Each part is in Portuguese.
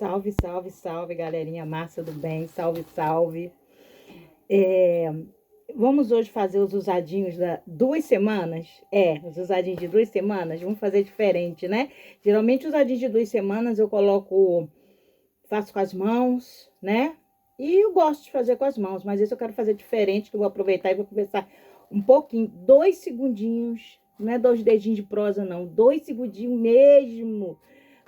Salve, salve, salve, galerinha massa do bem, salve, salve. Vamos hoje fazer os usadinhos da 2 semanas? Os usadinhos de 2 semanas, vamos fazer diferente, né? Geralmente, os usadinhos de 2 semanas eu faço com as mãos, né? E eu gosto de fazer com as mãos, mas esse eu quero fazer diferente, que eu vou aproveitar e vou conversar um pouquinho, 2 segundinhos, não é 2 dedinhos de prosa, não, 2 segundinhos mesmo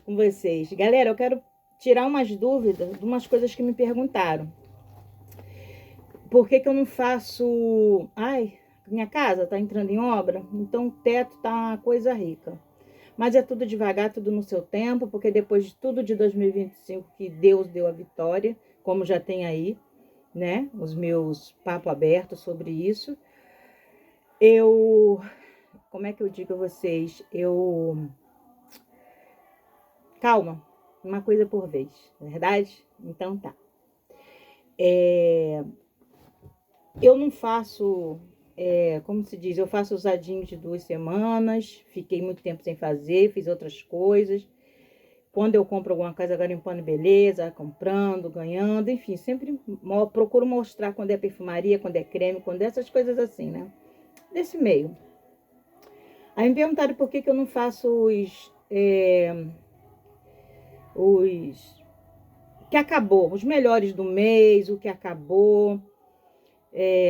com vocês. Galera, eu quero tirar umas dúvidas de umas coisas que me perguntaram. Por que que eu não faço... minha casa tá entrando em obra, então o teto tá uma coisa rica. Mas é tudo devagar, tudo no seu tempo, porque depois de tudo de 2025 que Deus deu a vitória, como já tem aí, né, os meus papos abertos sobre isso, como é que eu digo a vocês? Calma, uma coisa por vez, verdade? Então tá. Eu não faço, como se diz, eu faço usadinho de 2 semanas, fiquei muito tempo sem fazer, fiz outras coisas. Quando eu compro alguma coisa garimpando, beleza, comprando, ganhando, enfim, sempre procuro mostrar quando é perfumaria, quando é creme, quando é essas coisas assim, né? Desse meio. Aí me perguntaram por que eu não faço os que acabou, os melhores do mês, o que acabou,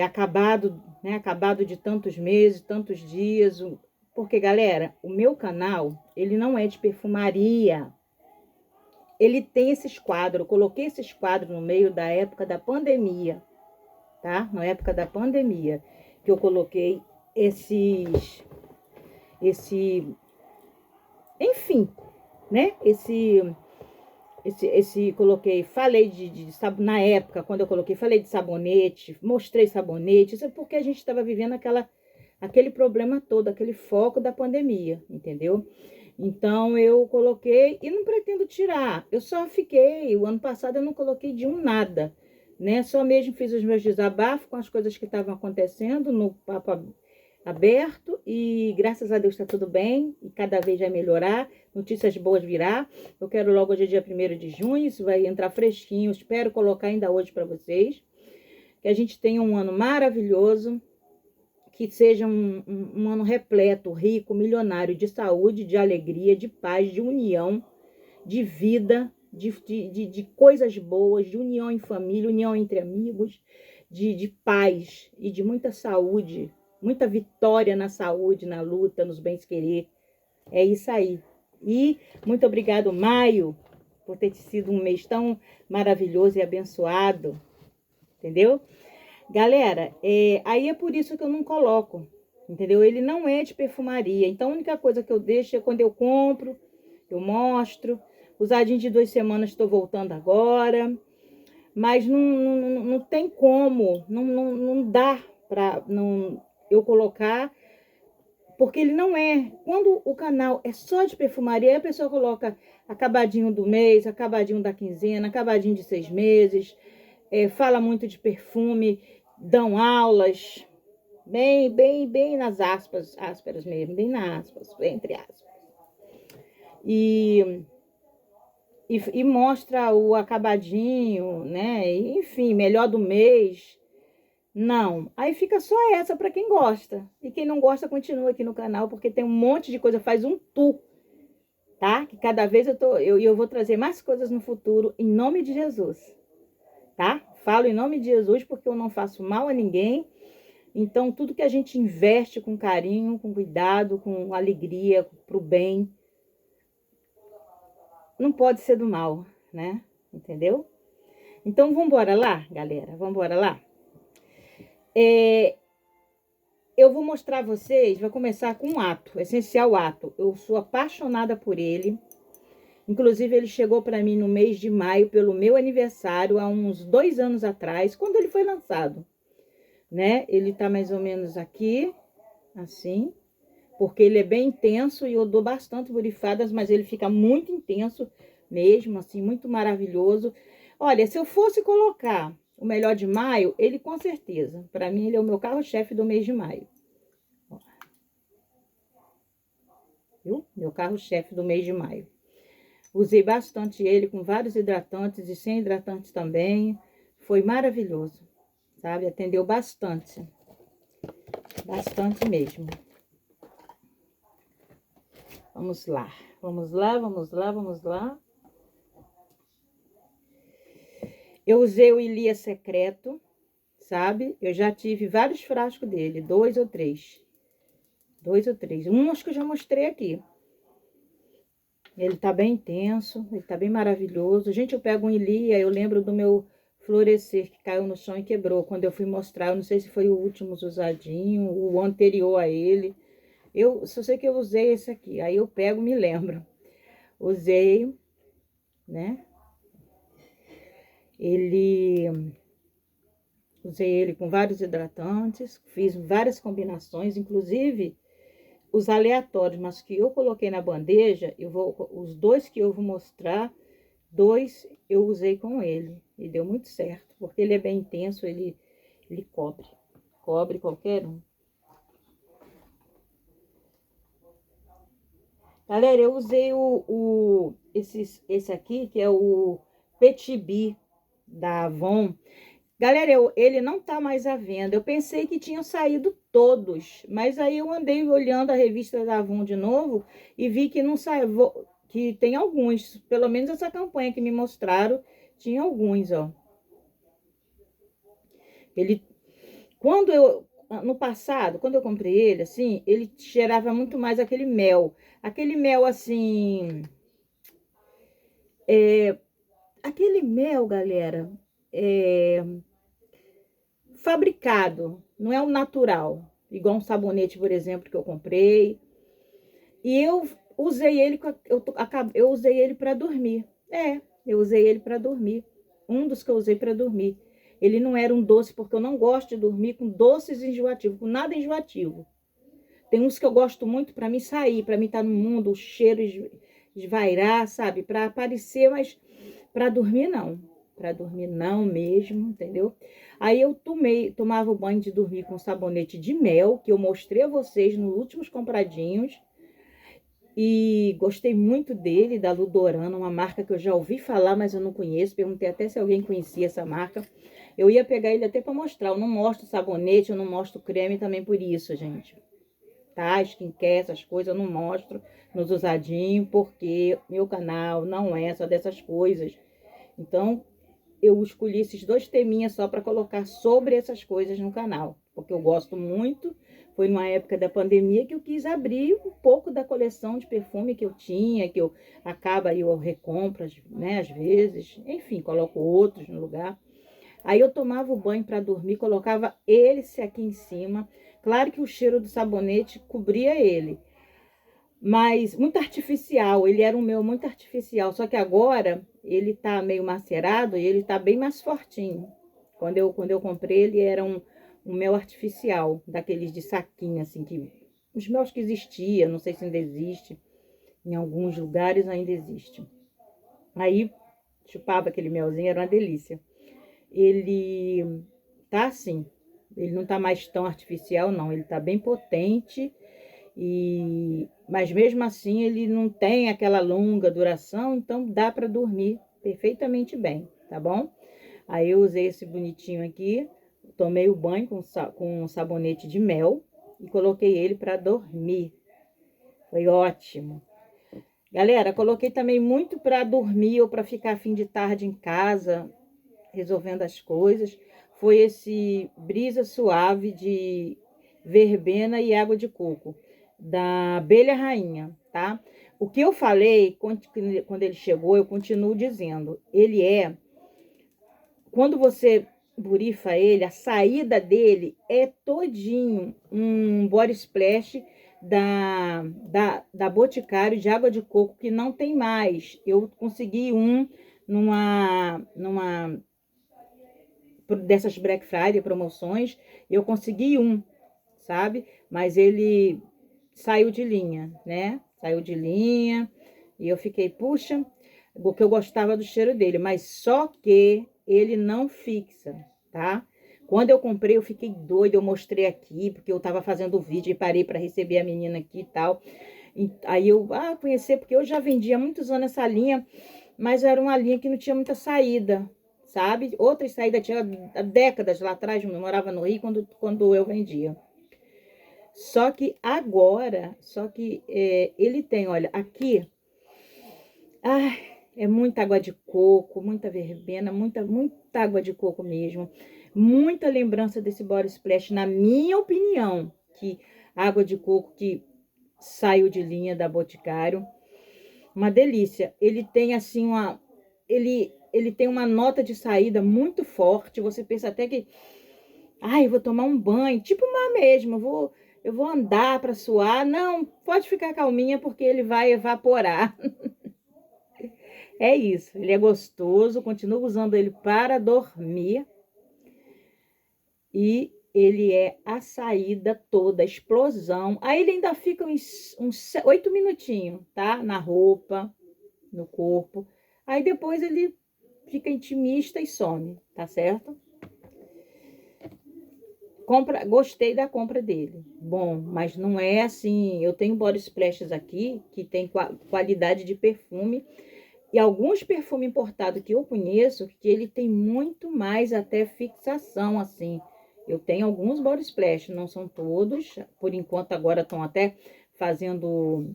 acabado, né? Acabado de tantos meses, tantos dias. Porque, galera, o meu canal, ele não é de perfumaria. Ele tem esses quadros, eu coloquei esses quadros no meio da época da pandemia, tá? Na época da pandemia, que eu coloquei enfim, né? Coloquei, falei na época, quando eu coloquei, falei de sabonete, mostrei sabonete, isso é porque a gente estava vivendo aquele problema todo, aquele foco da pandemia, entendeu? Então, eu coloquei e não pretendo tirar. Eu só fiquei, o ano passado eu não coloquei de nada, né? Só mesmo fiz os meus desabafos com as coisas que estavam acontecendo no papo aberto e graças a Deus está tudo bem e cada vez vai melhorar, notícias boas virá. Eu quero logo hoje é dia 1º de junho, isso vai entrar fresquinho, espero colocar ainda hoje para vocês. Que a gente tenha um ano maravilhoso, que seja um ano repleto, rico, milionário de saúde, de alegria, de paz, de união, de vida, de coisas boas, de união em família, união entre amigos, de paz e de muita saúde, muita vitória na saúde, na luta, nos bens querer. É isso aí. E muito obrigado, Maio, por ter sido um mês tão maravilhoso e abençoado, entendeu? Galera, aí é por isso que eu não coloco, entendeu? Ele não é de perfumaria, então a única coisa que eu deixo é quando eu compro, eu mostro. Usadinho de 2 semanas, estou voltando agora, mas não tem como, não dá para eu colocar, porque ele não é. Quando o canal é só de perfumaria, a pessoa coloca acabadinho do mês, acabadinho da quinzena, acabadinho de 6 meses, fala muito de perfume, dão aulas, bem nas ásperas mesmo, bem nas aspas, entre aspas. E mostra o acabadinho, né? Enfim, melhor do mês. Não. Aí fica só essa para quem gosta. E quem não gosta, continua aqui no canal, porque tem um monte de coisa. Faz um tour, tá? Que cada vez eu vou trazer mais coisas no futuro, em nome de Jesus, tá? Falo em nome de Jesus porque eu não faço mal a ninguém. Então, tudo que a gente investe com carinho, com cuidado, com alegria, pro bem, não pode ser do mal, né? Entendeu? Então, vamos embora lá, galera? Vamos embora lá? Eu vou mostrar a vocês, vai começar com um ato, essencial ato. Eu sou apaixonada por ele. Inclusive, ele chegou para mim no mês de maio, pelo meu aniversário, há uns 2 anos atrás, quando ele foi lançado, né? Ele tá mais ou menos aqui, assim, porque ele é bem intenso e eu dou bastante borrifadas, mas ele fica muito intenso mesmo, assim, muito maravilhoso. Olha, se eu fosse colocar o melhor de maio, ele com certeza, para mim ele é o meu carro-chefe do mês de maio. Viu? Meu carro-chefe do mês de maio. Usei bastante ele com vários hidratantes e sem hidratantes também. Foi maravilhoso, sabe? Atendeu bastante. Bastante mesmo. Vamos lá. Vamos lá, vamos lá, vamos lá. Eu usei o Ilia Secreto, sabe? Eu já tive vários frascos dele, 2 ou 3. 2 ou 3. Um acho que eu já mostrei aqui. Ele tá bem intenso, ele tá bem maravilhoso. Gente, eu pego um Ilia, eu lembro do meu florescer que caiu no chão e quebrou. Quando eu fui mostrar, eu não sei se foi o último usadinho, o anterior a ele. Eu só sei que eu usei esse aqui. Aí eu pego, me lembro. Usei, né? Usei ele com vários hidratantes, fiz várias combinações, inclusive os aleatórios, mas que eu coloquei na bandeja, os 2 que eu vou mostrar, 2 eu usei com ele, e deu muito certo, porque ele é bem intenso, ele cobre qualquer um. Galera, eu usei esse aqui, que é o Petit Bi da Avon. Galera, ele não tá mais à venda. Eu pensei que tinham saído todos, mas aí eu andei olhando a revista da Avon de novo e vi que não saiu, que tem alguns, pelo menos essa campanha que me mostraram, tinha alguns, ó. Ele, no passado, quando eu comprei ele, assim, ele cheirava muito mais aquele mel assim, aquele mel, galera, fabricado, não é o natural, igual um sabonete, por exemplo, que eu comprei. E eu usei ele, eu usei ele para dormir. Eu usei ele para dormir. Um dos que eu usei para dormir. Ele não era um doce, porque eu não gosto de dormir com doces enjoativos, com nada enjoativo. Tem uns que eu gosto muito para mim sair, para mim estar no mundo, o cheiro esvairar, sabe? Para aparecer, mas para dormir não. Para dormir não mesmo, entendeu? Aí eu tomava o banho de dormir com sabonete de mel, que eu mostrei a vocês nos últimos compradinhos. E gostei muito dele, da Ludorana, uma marca que eu já ouvi falar, mas eu não conheço. Perguntei até se alguém conhecia essa marca. Eu ia pegar ele até para mostrar. Eu não mostro sabonete, eu não mostro creme também por isso, gente. Tá? Skincare, essas coisas eu não mostro nos usadinhos, porque meu canal não é só dessas coisas. Então, eu escolhi esses 2 teminhas só para colocar sobre essas coisas no canal, porque eu gosto muito. Foi numa época da pandemia que eu quis abrir um pouco da coleção de perfume que eu tinha, que eu acaba eu recompro, né, às vezes, enfim, coloco outros no lugar. Aí eu tomava o banho para dormir, colocava esse aqui em cima. Claro que o cheiro do sabonete cobria ele, mas muito artificial, ele era um mel muito artificial, só que agora ele tá meio macerado e ele tá bem mais fortinho. Quando eu comprei, ele era um mel artificial, daqueles de saquinho, assim, os mel que existiam, não sei se ainda existe, em alguns lugares ainda existe. Aí, chupava aquele melzinho, era uma delícia. Ele tá assim, ele não tá mais tão artificial, não, ele tá bem potente. Mas mesmo assim ele não tem aquela longa duração, então dá para dormir perfeitamente bem, tá bom? Aí eu usei esse bonitinho aqui, tomei o banho com sabonete de mel e coloquei ele para dormir. Foi ótimo. Galera, coloquei também muito para dormir ou para ficar fim de tarde em casa, resolvendo as coisas. Foi esse brisa suave de verbena e água de coco, da abelha rainha, tá? O que eu falei quando ele chegou, eu continuo dizendo. Quando você burifa ele, a saída dele é todinho um body splash da Boticário de água de coco, que não tem mais. Eu consegui um numa dessas Black Friday promoções, eu consegui um, sabe? Mas ele saiu de linha, né? Saiu de linha e eu fiquei, puxa, porque eu gostava do cheiro dele, mas só que ele não fixa, tá? Quando eu comprei, eu fiquei doida, eu mostrei aqui, porque eu tava fazendo o vídeo e parei para receber a menina aqui e tal. Aí eu, conhecer, porque eu já vendia há muitos anos essa linha, mas era uma linha que não tinha muita saída, sabe? Outras saídas tinha há décadas lá atrás, eu morava no Rio quando eu vendia. Só que agora, ele tem, olha, aqui, é muita água de coco, muita verbena, muita água de coco mesmo. Muita lembrança desse body splash, na minha opinião, que água de coco que saiu de linha da Boticário. Uma delícia. Ele tem assim ele tem uma nota de saída muito forte. Você pensa até que, eu vou tomar um banho, tipo uma mesmo, eu vou andar para suar. Não, pode ficar calminha porque ele vai evaporar. É isso. Ele é gostoso, continuo usando ele para dormir. E ele é a saída toda, a explosão. Aí ele ainda fica uns 8 minutinhos, tá? Na roupa, no corpo. Aí depois ele fica intimista e some, tá certo? Gostei da compra dele. Bom, mas não é assim. Eu tenho body splashes aqui que tem qualidade de perfume. E alguns perfumes importados que eu conheço, que ele tem muito mais até fixação, assim. Eu tenho alguns body splash, não são todos. Por enquanto, agora estão até fazendo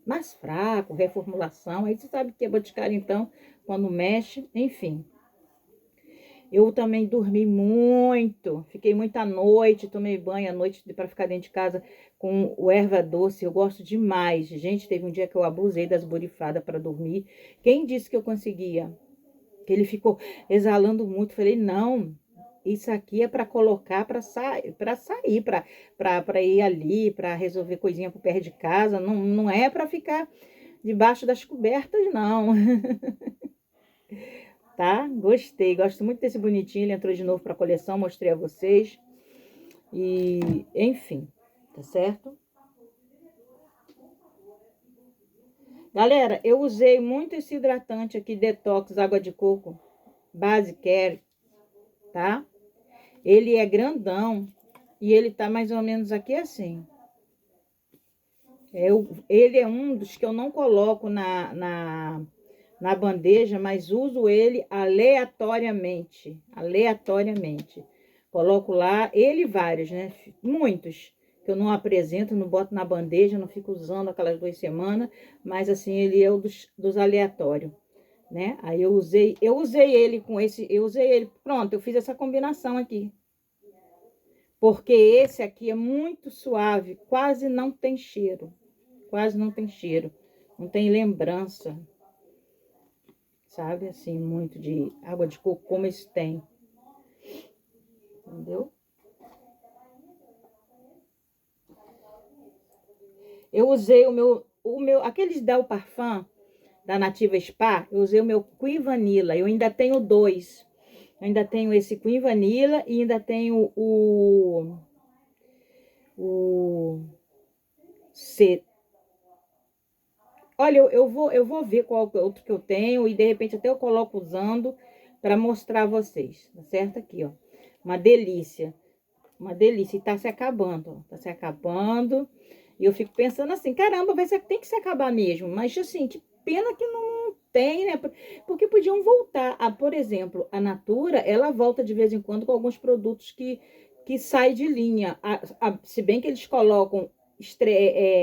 mais fraco, reformulação. Aí você sabe que é Boticário, então, quando mexe, enfim. Eu também dormi muito, fiquei muita noite, tomei banho à noite para ficar dentro de casa com o erva doce. Eu gosto demais. Gente, teve um dia que eu abusei das borifadas para dormir. Quem disse que eu conseguia? Que ele ficou exalando muito. Falei, não, isso aqui é para colocar para sair, para ir ali, para resolver coisinha por perto de casa. Não, não é para ficar debaixo das cobertas, não. Tá? Gostei, gosto muito desse bonitinho. Ele entrou de novo para a coleção, mostrei a vocês. E, enfim, tá certo? Galera, eu usei muito esse hidratante aqui, Detox Água de Coco, Base Care, tá? Ele é grandão e ele tá mais ou menos aqui assim. Ele é um dos que eu não coloco na bandeja, mas uso ele aleatoriamente. Aleatoriamente. Coloco lá, ele vários, né? Muitos. Que eu não apresento, não boto na bandeja, não fico usando aquelas 2 semanas. Mas assim, ele é o dos aleatórios, né? Aí eu usei ele com esse, pronto, eu fiz essa combinação aqui. Porque esse aqui é muito suave, quase não tem cheiro. Quase não tem cheiro. Não tem lembrança, sabe? Assim, muito de água de coco, como esse tem. Entendeu? Eu usei aqueles Del Parfum da Nativa Spa, eu usei o meu Queen Vanilla. Eu ainda tenho 2. Eu ainda tenho esse Queen Vanilla e ainda tenho o C. Olha, eu vou ver qual outro que eu tenho e de repente até eu coloco usando para mostrar a vocês, tá certo? Aqui, ó. Uma delícia. Uma delícia. E tá se acabando, ó. Tá se acabando. E eu fico pensando assim, caramba, tem que se acabar mesmo. Mas assim, que pena que não tem, né? Porque podiam voltar. Por exemplo, a Natura, ela volta de vez em quando com alguns produtos que saem de linha. Se bem que eles colocam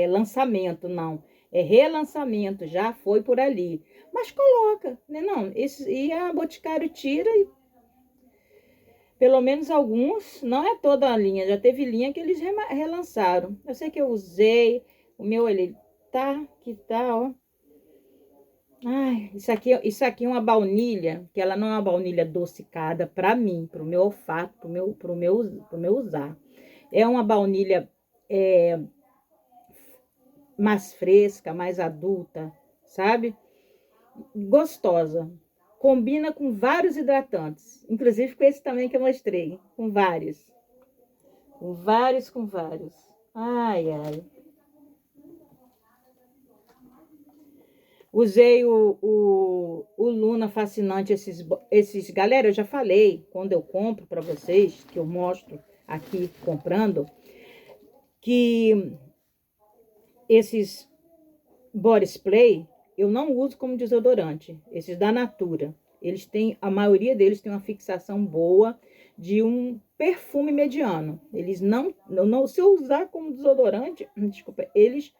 lançamento, não. É relançamento, já foi por ali. Mas coloca, né? Não, e a Boticário tira e pelo menos alguns, não é toda a linha, já teve linha que eles relançaram. Eu sei que eu usei, o meu ele tá, que tá, ó. Ai, isso aqui é uma baunilha, que ela não é uma baunilha adocicada para mim, pro meu olfato, pro meu usar. É uma baunilha mais fresca, mais adulta, sabe? Gostosa. Combina com vários hidratantes, inclusive com esse também que eu mostrei, com vários. Com vários, com vários. Ai, ai. Usei o Luna Fascinante, galera, eu já falei, quando eu compro para vocês, que eu mostro aqui comprando, que esses body spray eu não uso como desodorante. Esses da Natura, eles têm, a maioria deles tem uma fixação boa de um perfume mediano. Eles não se eu usar como desodorante, desculpa, eles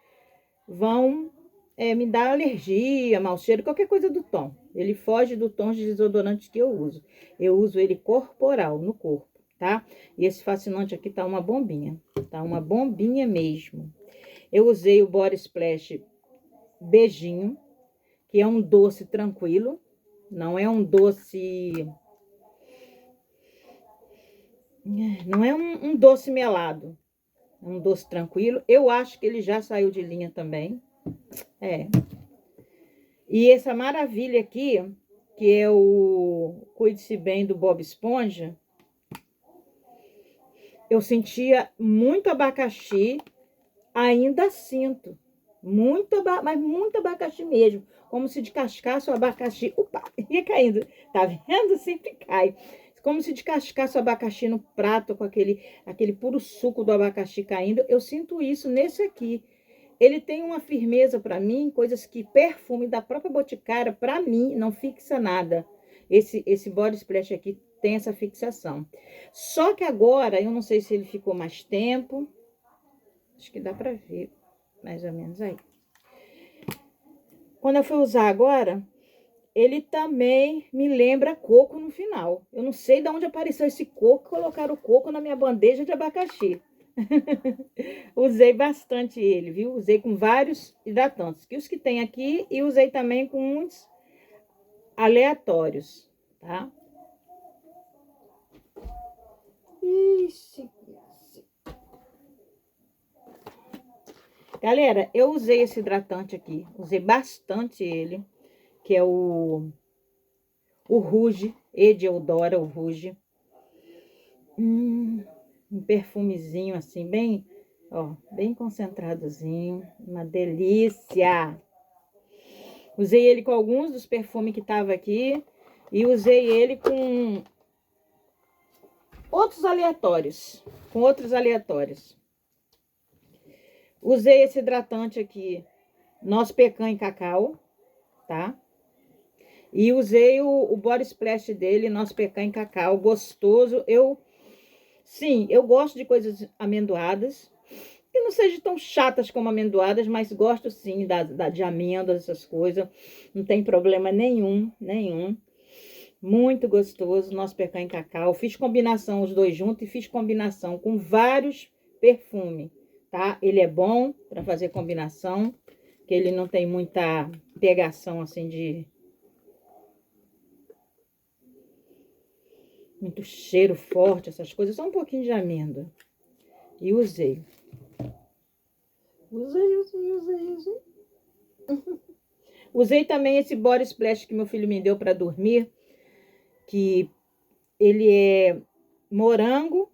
vão me dar alergia, mau cheiro, qualquer coisa do tom. Ele foge do tom de desodorante que eu uso. Eu uso ele corporal, no corpo, tá? E esse fascinante aqui tá uma bombinha. Tá uma bombinha mesmo. Eu usei o Body Splash Beijinho, que é um doce tranquilo. Não é um doce... Não é um doce melado. É um doce tranquilo. Eu acho que ele já saiu de linha também. E essa maravilha aqui, que é o Cuide-se Bem do Bob Esponja, eu sentia muito abacaxi, ainda sinto. Mas muito abacaxi mesmo. Como se descascasse o abacaxi. Opa, ia caindo. Tá vendo? Sempre cai. Como se descascasse o abacaxi no prato com aquele puro suco do abacaxi caindo. Eu sinto isso nesse aqui. Ele tem uma firmeza para mim, coisas que perfume da própria Boticário, para mim, não fixa nada. Esse Body Splash aqui tem essa fixação. Só que agora, eu não sei se ele ficou mais tempo. Acho que dá para ver, mais ou menos aí. Quando eu fui usar agora, ele também me lembra coco no final. Eu não sei de onde apareceu esse coco, colocaram o coco na minha bandeja de abacaxi. Usei bastante ele, viu? Usei com vários hidratantes, que os que tem aqui, e usei também com uns aleatórios, tá? Ixi. Galera, eu usei esse hidratante aqui, usei bastante ele, que é o Rouge, Ede Eudora, o Rouge. Um perfumezinho assim, bem, ó, bem concentradozinho, uma delícia. Usei ele com alguns dos perfumes que tava aqui e usei ele com outros aleatórios, Usei esse hidratante aqui, Nosso Pecan em Cacau, tá? E usei o Body Splash dele, Nosso Pecan em Cacau, gostoso. Sim, eu gosto de coisas amendoadas, que não sejam tão chatas como amendoadas, mas gosto sim de amêndoas, essas coisas. Não tem problema nenhum. Muito gostoso, Nosso Pecan em Cacau. Fiz combinação os dois juntos e fiz combinação com vários perfumes, tá? Ele é bom para fazer combinação, que ele não tem muita pegação assim de... muito cheiro forte, essas coisas. Só um pouquinho de amêndoa. E usei. Usei também esse Body Splash que meu filho me deu para dormir, que ele é morango,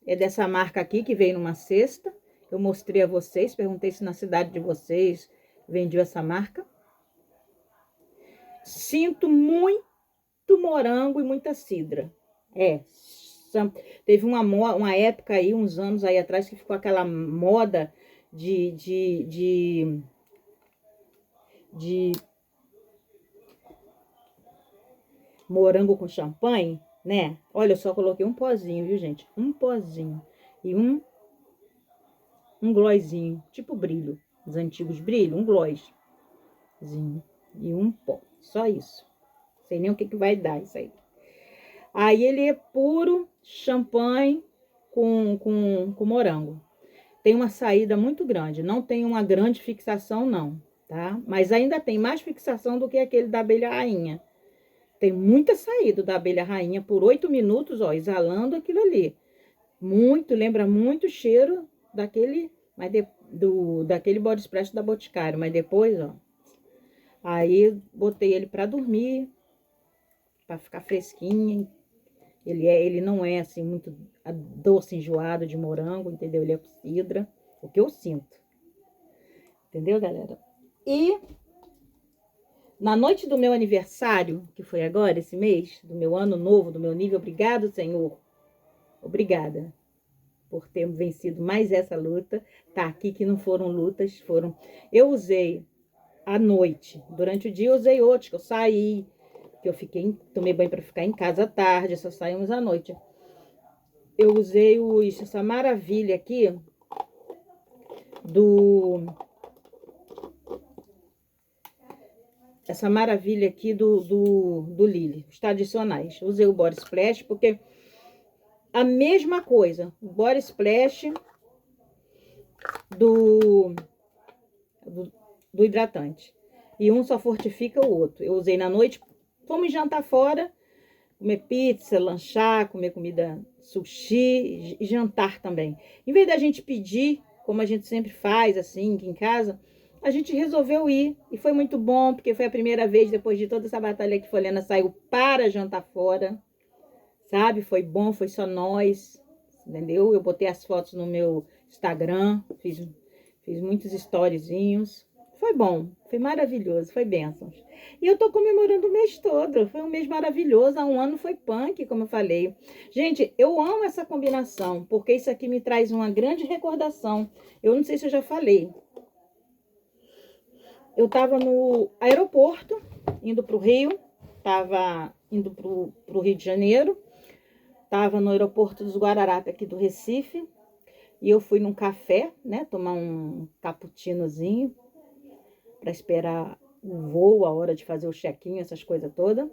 é dessa marca aqui, que veio numa cesta. Eu mostrei a vocês, perguntei se na cidade de vocês vendiam essa marca. Sinto muito morango e muita cidra. Teve uma época aí, uns anos aí atrás, que ficou aquela moda de morango com champanhe, né? Olha, eu só coloquei um pozinho, viu, gente? Um pozinho. E um glossinho, tipo brilho. Os antigos brilho, um glossinho. E um pó. Só isso. Não sei nem o que vai dar isso aí. Aí ele é puro champanhe com morango. Tem uma saída muito grande. Não tem uma grande fixação, não, tá? Mas ainda tem mais fixação do que aquele da abelha rainha. Tem muita saída da abelha rainha por 8 minutos, ó, exalando aquilo ali. Lembra muito o cheiro daquele, daquele Body Splash da Boticário. Mas depois, ó, aí botei ele para dormir, para ficar fresquinho. Ele não é assim muito doce, enjoado de morango, entendeu? Ele é cidra, o que eu sinto. Entendeu, galera? E na noite do meu aniversário, que foi agora, esse mês, do meu ano novo, do meu nível, obrigado, Senhor. Obrigada. por ter vencido mais essa luta. Tá aqui que não foram lutas, foram... Eu usei à noite, durante o dia eu usei outros, que eu saí, que eu fiquei, tomei banho para ficar em casa à tarde, só saímos à noite. Eu usei essa maravilha aqui do... Essa maravilha aqui do Lily, os tradicionais. Usei o Body Splash, porque a mesma coisa, o Body Splash do, do hidratante. E um só fortifica o outro. Eu usei na noite, fomos jantar fora, comer pizza, lanchar, comer comida sushi e jantar também. Em vez da gente pedir, como a gente sempre faz, assim, aqui em casa, a gente resolveu ir. E foi muito bom, porque foi a primeira vez, depois de toda essa batalha que Folhana saiu para jantar fora. Sabe? Foi bom, foi só nós, entendeu? Eu botei as fotos no meu Instagram, fiz muitos storyzinhos. Foi bom, foi maravilhoso, foi bênçãos. E eu tô comemorando o mês todo, foi um mês maravilhoso, há um ano foi punk, como eu falei. Gente, eu amo essa combinação, porque isso aqui me traz uma grande recordação. Eu não sei se eu já falei. Eu tava no aeroporto, indo pro Rio, tava indo pro Rio de Janeiro, tava no aeroporto dos Guararapes aqui do Recife, e eu fui num café, né, tomar um cappuccinozinho, para esperar o voo, a hora de fazer o check-in, essas coisas todas.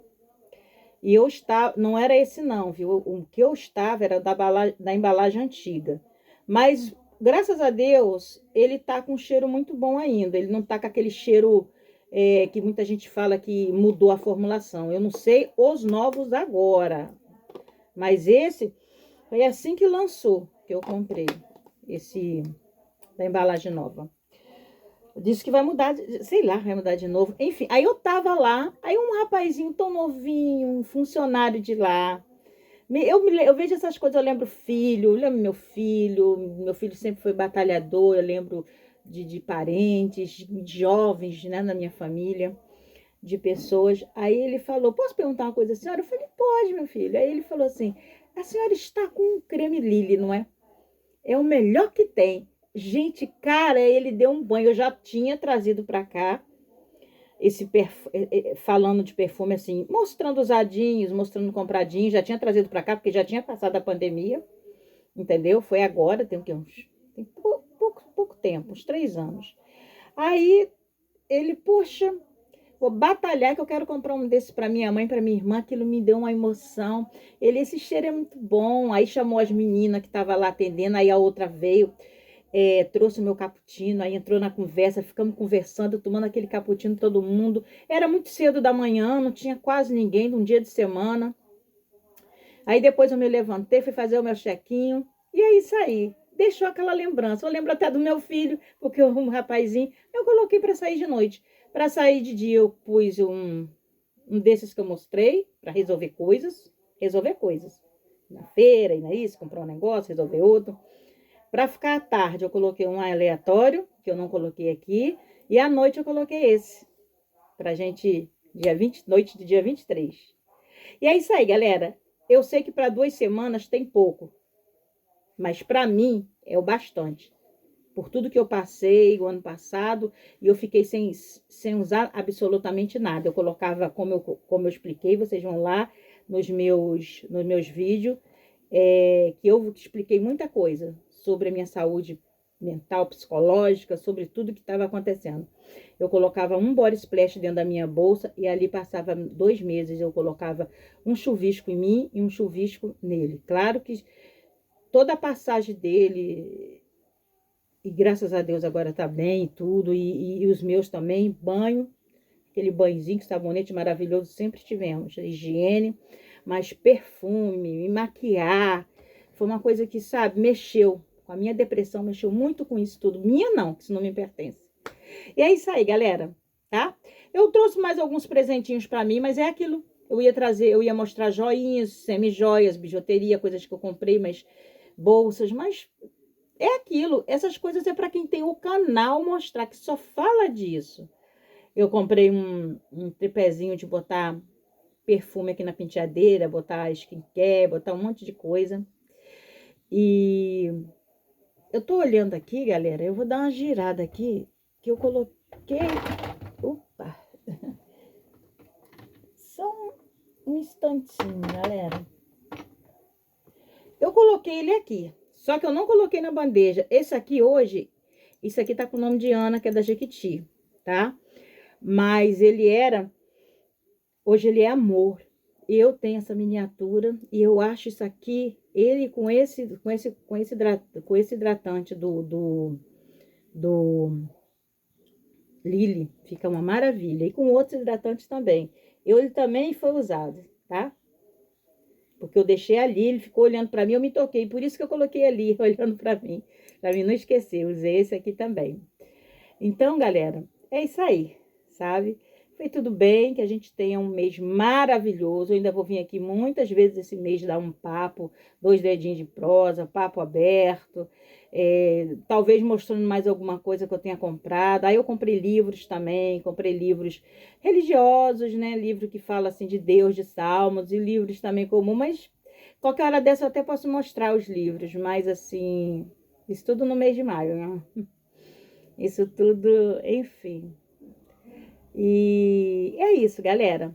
E eu estava, não era esse não, viu? O que eu estava era da embalagem antiga. Mas, graças a Deus, ele tá com um cheiro muito bom ainda. Ele não tá com aquele cheiro que muita gente fala que mudou a formulação. Eu não sei os novos agora. Mas esse foi assim que lançou, que eu comprei. Esse da embalagem nova. Disse que vai mudar, sei lá, vai mudar de novo. Enfim, aí eu tava lá, aí um rapazinho tão novinho, um funcionário de lá. Eu vejo essas coisas, eu lembro meu filho sempre foi batalhador, eu lembro de parentes, de jovens, né, na minha família, de pessoas. Aí ele falou, posso perguntar uma coisa à senhora? Eu falei, pode, meu filho. Aí ele falou assim, a senhora está com um creme Lily, não é? É o melhor que tem. Gente, cara, ele deu um banho. Eu já tinha trazido para cá esse falando de perfume assim, mostrando usadinhos, mostrando compradinhos. Já tinha trazido para cá porque já tinha passado a pandemia, entendeu? Foi agora, tem o quê? Tem pouco tempo, uns 3 anos. Aí ele, poxa, vou batalhar que eu quero comprar um desses para minha mãe, para minha irmã. Aquilo me deu uma emoção. Esse cheiro é muito bom. Aí chamou as meninas que estavam lá atendendo, aí a outra veio. Trouxe o meu cappuccino, aí entrou na conversa, ficamos conversando, tomando aquele cappuccino todo mundo. Era muito cedo da manhã, não tinha quase ninguém, num dia de semana. Aí depois eu me levantei, fui fazer o meu chequinho, e aí saí. Deixou aquela lembrança. Eu lembro até do meu filho, porque um rapazinho, eu coloquei para sair de noite. Para sair de dia eu pus um desses que eu mostrei, para resolver coisas. Resolver coisas. Na feira, ir na isso, comprar um negócio, resolver outro. Para ficar à tarde, eu coloquei um aleatório, que eu não coloquei aqui. E à noite eu coloquei esse. Pra gente, noite do dia 23. E é isso aí, galera. Eu sei que para 2 semanas tem pouco. Mas para mim é o bastante. Por tudo que eu passei o ano passado. E eu fiquei sem usar absolutamente nada. Eu colocava, como eu expliquei, vocês vão lá nos meus vídeos. Que eu expliquei muita coisa sobre a minha saúde mental, psicológica, sobre tudo que estava acontecendo. Eu colocava um body splash dentro da minha bolsa e ali passava 2 meses. Eu colocava um chuvisco em mim e um chuvisco nele. Claro que toda a passagem dele, e graças a Deus agora tá bem e tudo, e os meus também, banho, aquele banhozinho, sabonete maravilhoso, sempre tivemos, higiene, mas perfume, me maquiar, foi uma coisa que, sabe, mexeu com a minha depressão, mexeu muito com isso tudo. Minha não, que isso não me pertence. E é isso aí, galera, tá? Eu trouxe mais alguns presentinhos pra mim, mas é aquilo. Eu ia mostrar joinhas, semi-joias, bijuteria, coisas que eu comprei, mas bolsas, mas é aquilo. Essas coisas é pra quem tem o canal mostrar, que só fala disso. Eu comprei um tripézinho de botar perfume aqui na penteadeira, botar skincare, botar um monte de coisa. E eu tô olhando aqui, galera, eu vou dar uma girada aqui, que eu coloquei... Opa! Só um instantinho, galera. Eu coloquei ele aqui, só que eu não coloquei na bandeja. Esse aqui hoje, isso aqui tá com o nome de Ana, que é da Jequiti, tá? Mas hoje ele é Amor. Eu tenho essa miniatura e eu acho isso aqui, ele com esse hidratante do Lily, fica uma maravilha. E com outros hidratantes também. Ele também foi usado, tá? Porque eu deixei ali, ele ficou olhando para mim, eu me toquei. Por isso que eu coloquei ali, olhando para mim não esquecer. Eu usei esse aqui também. Então, galera, é isso aí, sabe? Foi tudo bem, que a gente tenha um mês maravilhoso. Eu ainda vou vir aqui muitas vezes esse mês dar um papo, 2 dedinhos de prosa, papo aberto. Talvez mostrando mais alguma coisa que eu tenha comprado. Aí eu comprei livros também, comprei livros religiosos, né? Livro que fala assim de Deus, de Salmos, e livros também comum, mas qualquer hora dessa eu até posso mostrar os livros, mas assim, isso tudo no mês de maio, né? Isso tudo, enfim. E é isso, galera.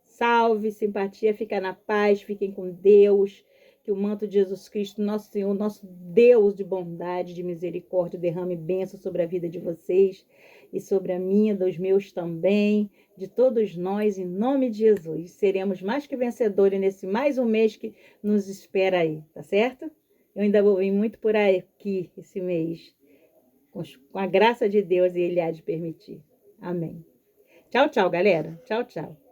Salve, simpatia, fica na paz, fiquem com Deus. Que o manto de Jesus Cristo, nosso Senhor, nosso Deus de bondade, de misericórdia, derrame bênção sobre a vida de vocês e sobre a minha, dos meus também, de todos nós, em nome de Jesus. Seremos mais que vencedores nesse mais um mês que nos espera aí, tá certo? Eu ainda vou vir muito por aqui esse mês, com a graça de Deus, e Ele há de permitir. Amém. Tchau, tchau, galera. Tchau, tchau.